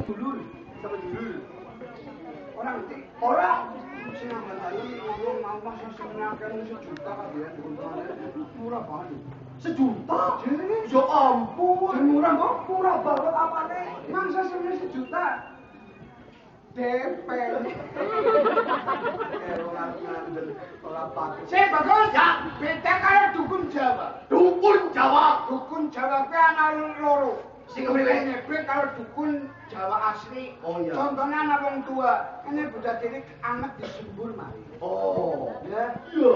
dulur. Sama dulur. Orang ngerti? Orang. Sing ngandani ngomong mau semenaken sejuta kabeh murah banget. Sejuta? Jadi, Ya ampun. murah kok? Murah banget apane? Mangsa sebenarnya sejuta. DP. Ora pakai. Saya bagus. Ya. Beda karo dukun Jawa. Dukun Jawa. Dukun Jawa kuwi ana loro. Sing kepriwe? Kuwi kalau dukun Jawa asli. Oh iya. Contohnya anak wong tua. Ini budak ini anget disembur mari. Oh. Ya. Iya.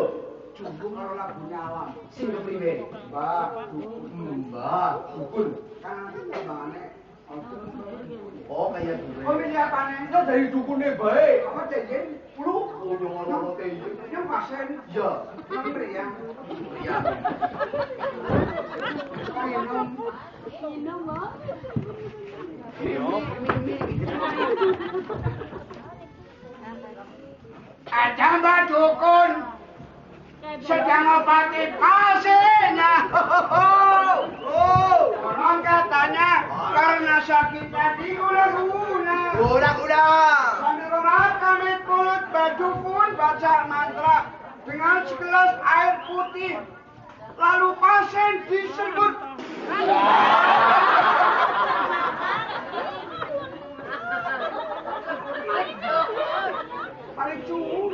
Jumbo karo lagunya alam. Sing kepriwe? Mbah, dukun. Mbah, dukun. Kan tembangane. Oh, kayak gue. Oh, ini apane? Ya dari dukunnya baik. Apa tejen? Lu ngomong-ngomong kayak gitu. Yang pasen. Ya. Yang meriang. Ya. Minum. Minum, Mbak. Ada Mbak Dukun sedang obati pasiennya. Orang katanya karena sakitnya di ular-ular. Udah. Sambil kami kulit Mbak Dukun baca mantra dengan segelas air putih. Lalu pasien disebut. Paling cukup.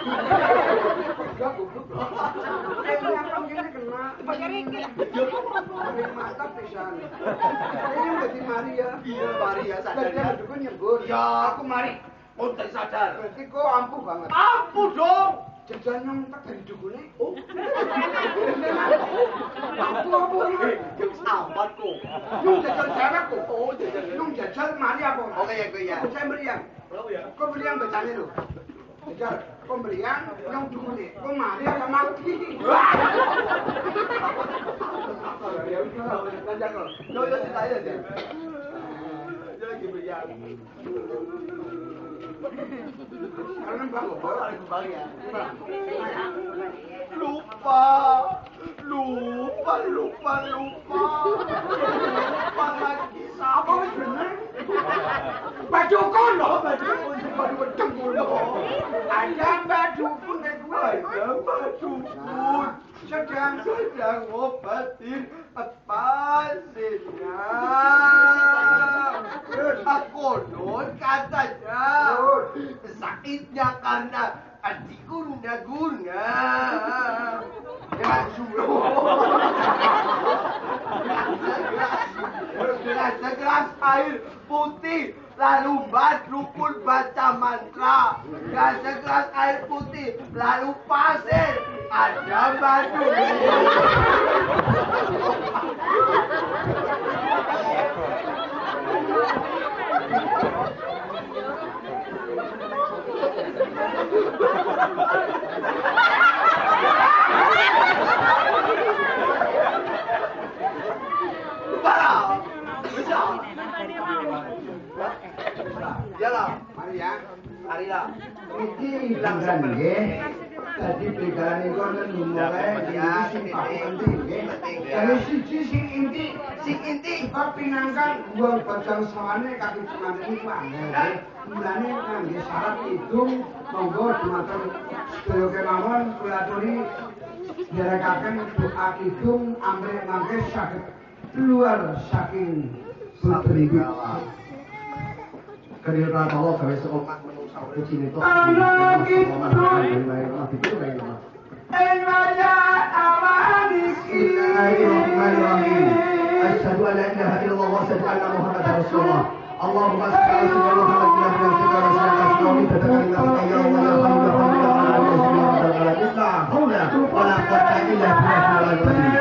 Mantap pisan. Ini berarti Maria. Iya, Maria sadar Berarti ya. Dukun nyebut. Ya. Aku mari. Untuk sadar. Berarti kok ampuh banget. Ampuh dong. Jajan nyontek dari dukune. Oh. Aku apa ini? Yang sambat kok. Nyung jajal jarak kok. Oh, jajan. Nyung jajal Maria apa? Oke ya, gue ya. Saya meriang. Berapa ya? Kok meriang bacanya lho? Jajal, kok meriang nyung dukune. Kok Maria apa mati? Ya udah, lanjut kok. Yo cerita aja deh. Dia lagi beriak. Karena bang, Lagi kembali ya. Lupa lagi apa wis bener? Mbak Dukun loh, Mbak Dukun. Mbak Dukun loh. Ada Mbak Dukun kayak gue. Ada Mbak Dukun sedang ngobatin pasiennya. Konon katanya sakitnya karena diguna-guna. Ya suruh. Segelas air putih lalu Mbak Dukun baca mantra. Dan segelas air putih lalu pasir ada Mbak Dukun. Iyalah, Mari ya. hari lah. Iki langgan nggih. Dadi bedane kok nek mulai ya sing penting nggih. Jadi siji sing inti kok pinangkan buang bajang sawane kaki pengantin iku angel nggih. Mulane ngangge syarat hidung monggo dumateng sedaya kemawon kula aturi nderekaken doa hidung amrih mangke saged keluar saking Sabrikala. Kerja Allah gawe seolah menungsa puji itu. Anak itu Enwaya awaniki Bismillahirrahmanirrahim. Asyhadu an la ilaha illallah wa asyhadu anna Muhammadar Rasulullah. Allahumma shalli ala sayyidina Muhammad wa ala alihi wa sahbihi wa sallam.